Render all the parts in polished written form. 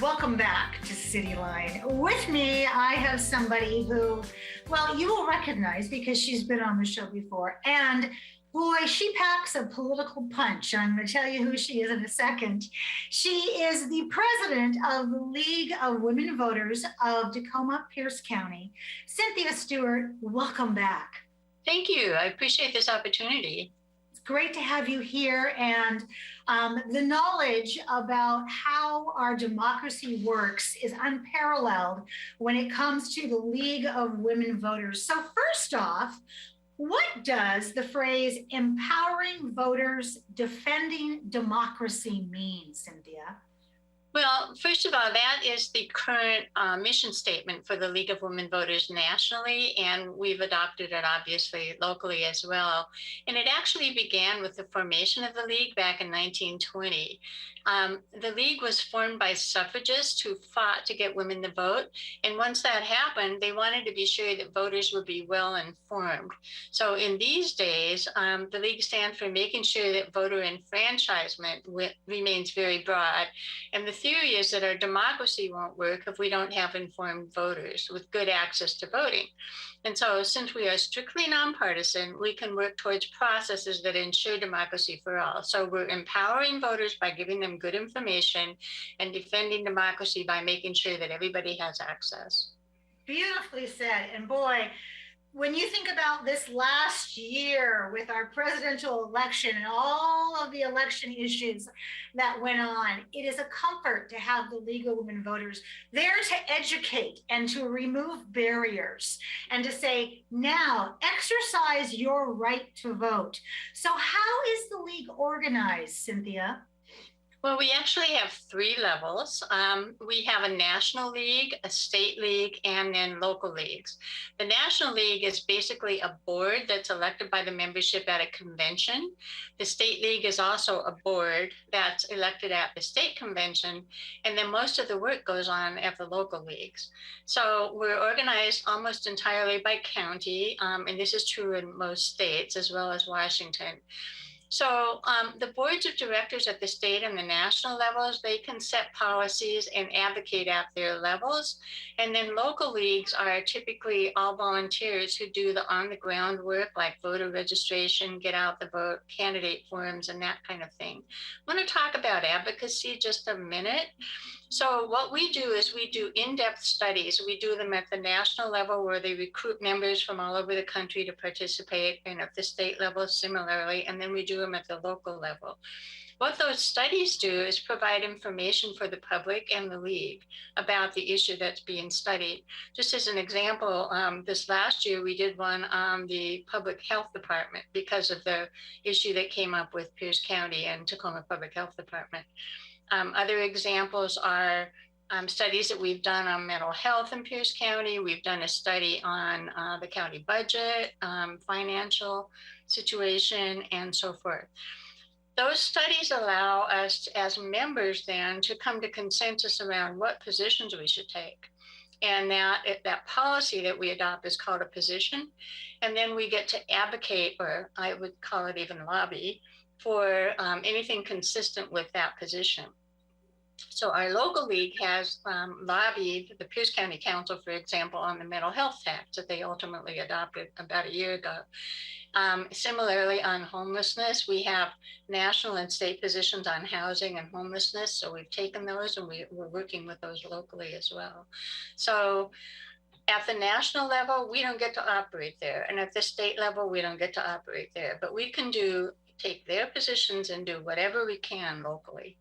Welcome back to CityLine. With me, I have somebody who, well, you will recognize because she's been on the show before. And boy, she packs a political punch. I'm going to tell you who she is in a second. She is the president of the League of Women Voters of Tacoma-Pierce County. Cynthia Stewart, welcome back. Thank you. I appreciate this opportunity. It's great to have you here, and the knowledge about how our democracy works is unparalleled when it comes to the League of Women Voters. So first off, what does the phrase empowering voters, defending democracy mean, Cynthia? Well, first of all, that is the current mission statement for the League of Women Voters nationally, and we've adopted it obviously locally as well. And it actually began with the formation of the League back in 1920. The League was formed by suffragists who fought to get women to vote. And once that happened, they wanted to be sure that voters would be well informed. So in these days, the League stands for making sure that voter enfranchisement remains very broad. And the theory is that our democracy won't work if we don't have informed voters with good access to voting. And so since we are strictly nonpartisan, we can work towards processes that ensure democracy for all. So we're empowering voters by giving them good information and defending democracy by making sure that everybody has access. Beautifully said. And boy, when you think about this last year with our presidential election and all of the election issues that went on, it is a comfort to have the League of Women Voters there to educate and to remove barriers and to say, now exercise your right to vote. So how is the League organized, Cynthia? Well, we actually have three levels. We have a national league, a state league, and then local leagues. The national league is basically a board that's elected by the membership at a convention. The state league is also a board that's elected at the state convention. And then most of the work goes on at the local leagues. So we're organized almost entirely by county. And this is true in most states as well as Washington. So the boards of directors at the state and the national levels, they can set policies and advocate at their levels. And then local leagues are typically all volunteers who do the on-the-ground work like voter registration, get out the vote, candidate forums, and that kind of thing. I want to talk about advocacy just a minute. So what we do is we do in-depth studies. We do them at the national level where they recruit members from all over the country to participate, and at the state level similarly, and then we do them at the local level. What those studies do is provide information for the public and the league about the issue that's being studied. Just as an example, this last year we did one on the public health department because of the issue that came up with Pierce County and Tacoma Public Health Department. Other examples are studies that we've done on mental health in Pierce County. We've done a study on the county budget, financial situation, and so forth. Those studies allow us as members then to come to consensus around what positions we should take. And that policy that we adopt is called a position. And then we get to advocate, or I would call it even lobby, for anything consistent with that position. So our local league has lobbied the Pierce County Council, for example, on the mental health tax that they ultimately adopted about a year ago. Similarly, on homelessness, we have national and state positions on housing and homelessness. So we've taken those and we're working with those locally as well. So at the national level, we don't get to operate there. And at the state level, we don't get to operate there. But we can take their positions and do whatever we can locally.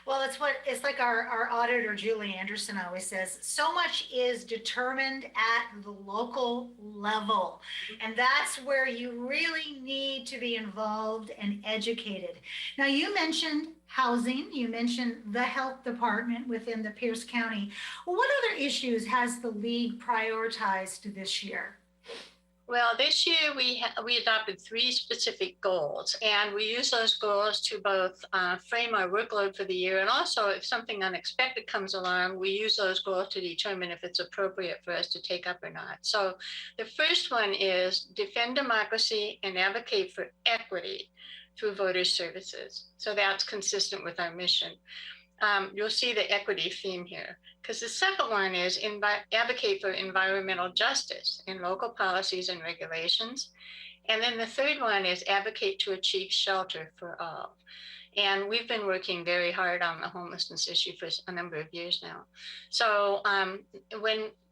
Well, it's like our auditor, Julie Anderson, always says, so much is determined at the local level. And that's where you really need to be involved and educated. Now, you mentioned housing, you mentioned the health department within the Pierce County. Well, what other issues has the League prioritized this year? Well, this year we adopted 3 specific goals, and we use those goals to both frame our workload for the year, and also if something unexpected comes along, we use those goals to determine if it's appropriate for us to take up or not. So the first one is defend democracy and advocate for equity through voter services. So that's consistent with our mission. you'll see the equity theme here, because the second one is advocate for environmental justice in local policies and regulations. And then the third one is advocate to achieve shelter for all. And we've been working very hard on the homelessness issue for a number of years now. So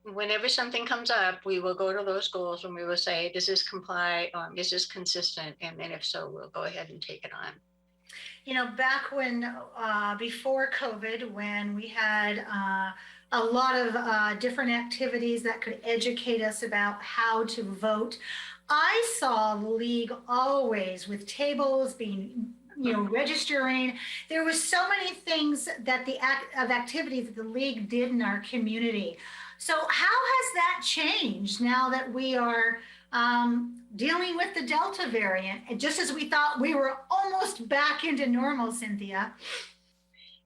whenever something comes up, we will go to those goals and we will say, does this comply? Is this consistent? And then if so, we'll go ahead and take it on. You know, back when, before COVID, when we had a lot of different activities that could educate us about how to vote, I saw the league always with tables being, you know, registering. There was so many things that of activities that the league did in our community. So how has that changed now that we are dealing with the Delta variant, and just as we thought we were almost back into normal, Cynthia?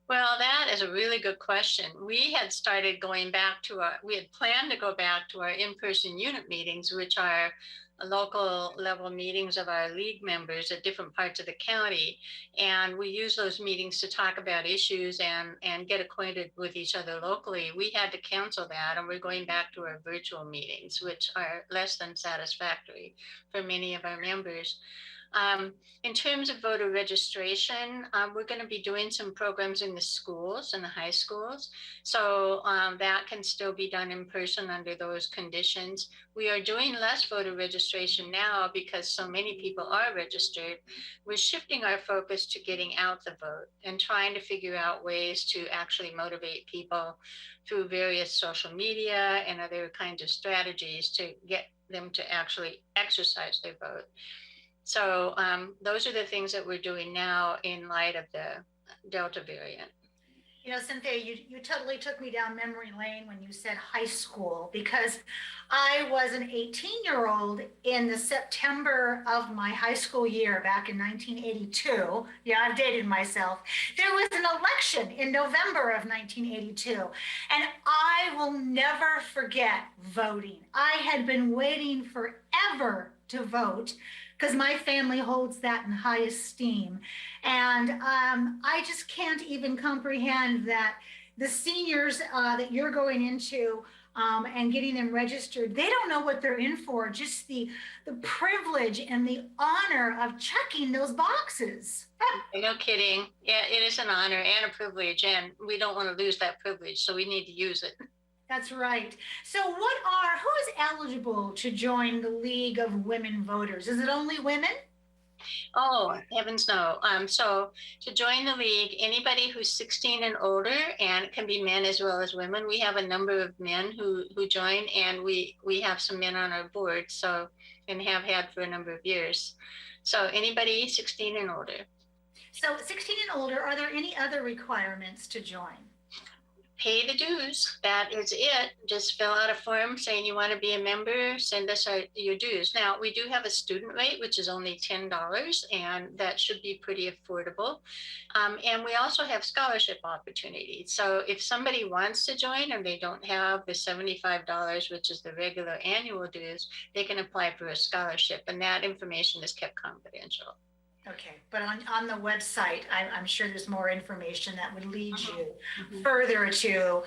Well, that is a really good question. We had started going back to we had planned to go back to our in-person unit meetings, which are local level meetings of our league members at different parts of the county. And we use those meetings to talk about issues and get acquainted with each other locally. We had to cancel that, and we're going back to our virtual meetings, which are less than satisfactory for many of our members. In terms of voter registration, we're going to be doing some programs in the schools and the high schools. So that can still be done in person under those conditions. We are doing less voter registration now because so many people are registered. We're shifting our focus to getting out the vote and trying to figure out ways to actually motivate people through various social media and other kinds of strategies to get them to actually exercise their vote. So those are the things that we're doing now in light of the Delta variant. You know, Cynthia, you totally took me down memory lane when you said high school, because I was an 18-year-old in the September of my high school year back in 1982. Yeah, I've dated myself. There was an election in November of 1982, and I will never forget voting. I had been waiting forever to vote because my family holds that in high esteem. And I just can't even comprehend that the seniors that you're going into and getting them registered, they don't know what they're in for, just the privilege and the honor of checking those boxes. No kidding. Yeah, it is an honor and a privilege, and we don't want to lose that privilege, so we need to use it. That's right. So who is eligible to join the League of Women Voters? Is it only women? Oh, heavens no. So to join the league, anybody who's 16 and older, and it can be men as well as women. We have a number of men who join, and we have some men on our board, so, and have had for a number of years. So anybody 16 and older. So 16 and older, are there any other requirements to join? Pay the dues. That is it. Just fill out a form saying you want to be a member, send us your dues. Now, we do have a student rate, which is only $10, and that should be pretty affordable. And we also have scholarship opportunities. So if somebody wants to join and they don't have the $75, which is the regular annual dues, they can apply for a scholarship, and that information is kept confidential. Okay, but on the website, I'm sure there's more information that would lead you further to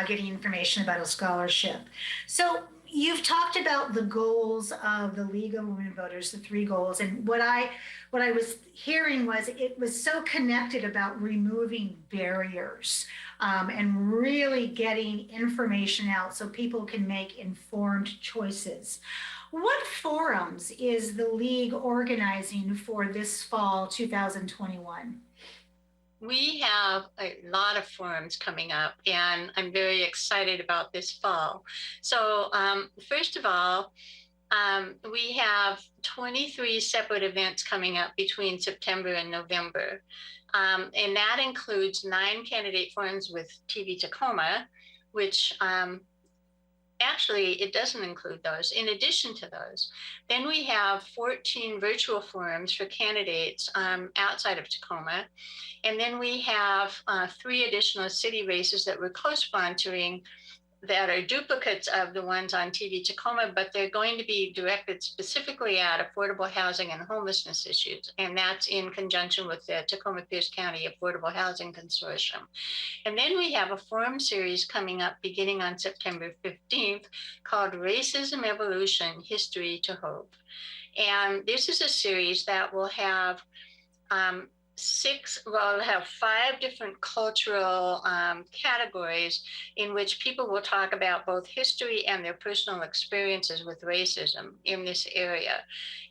getting information about a scholarship. So you've talked about the goals of the League of Women Voters, the 3 goals, and what I was hearing was it was so connected about removing barriers and really getting information out so people can make informed choices. What forums is the League organizing for this fall 2021? We have a lot of forums coming up, and I'm very excited about this fall. So first of all, we have 23 separate events coming up between September and November. And that includes 9 candidate forums with TV Tacoma, which actually, it doesn't include those. In addition to those, then we have 14 virtual forums for candidates outside of Tacoma. And then we have 3 additional city races that we're co-sponsoring that are duplicates of the ones on TV Tacoma, but they're going to be directed specifically at affordable housing and homelessness issues. And that's in conjunction with the Tacoma-Pierce County Affordable Housing Consortium. And then we have a forum series coming up beginning on September 15th called Racism Evolution, History to Hope. And this is a series that will have we'll have 5 different cultural categories in which people will talk about both history and their personal experiences with racism in this area.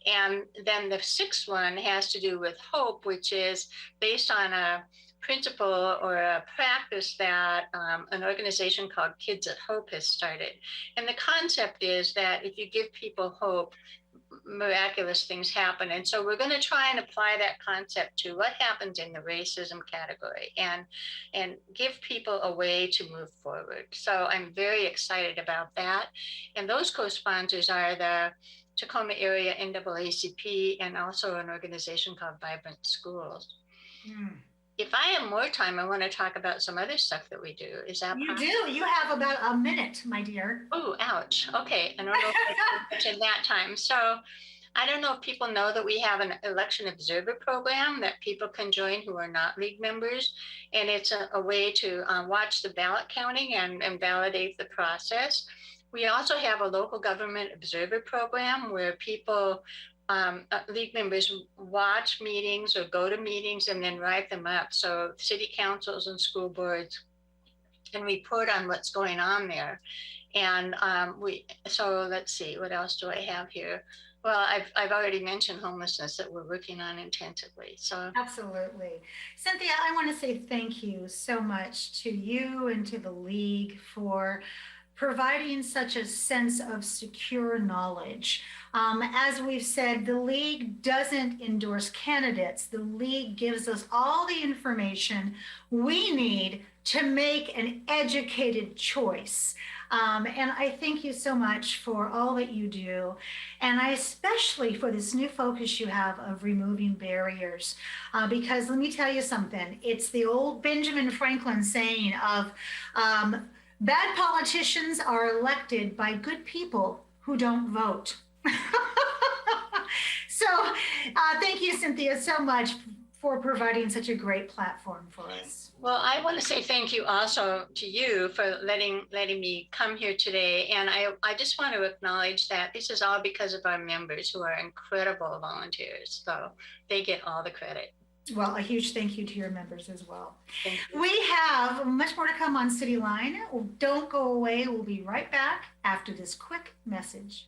And then the 6th one has to do with hope, which is based on a principle or a practice that an organization called Kids at Hope has started. And the concept is that if you give people hope, miraculous things happen. And so we're going to try and apply that concept to what happens in the racism category and give people a way to move forward. So I'm very excited about that. And those co-sponsors are the Tacoma Area NAACP and also an organization called Vibrant Schools. If I have more time, I want to talk about some other stuff that we do. Is that You possible? do. You have about a minute, my dear. Oh, ouch. Okay. I don't know if I can in that time. So I don't know if people know that we have an election observer program that people can join who are not league members. And it's a way to watch the ballot counting and validate the process. We also have a local government observer program where people league members watch meetings or go to meetings and then write them up. So city councils and school boards can report on what's going on there. And so let's see, what else do I have here? Well, I've already mentioned homelessness that we're working on intensively. So Absolutely. Cynthia, I want to say thank you so much to you and to the league for providing such a sense of secure knowledge. As we've said, the league doesn't endorse candidates. The league gives us all the information we need to make an educated choice. And I thank you so much for all that you do. And I especially for this new focus you have of removing barriers. Because let me tell you something, it's the old Benjamin Franklin saying of, bad politicians are elected by good people who don't vote. So thank you, Cynthia, so much for providing such a great platform for us. Well, I want to say thank you also to you for letting me come here today. And I just want to acknowledge that this is all because of our members who are incredible volunteers. So they get all the credit. Well, a huge thank you to your members as well. Thank you. We have much more to come on CityLine. Don't go away. We'll be right back after this quick message.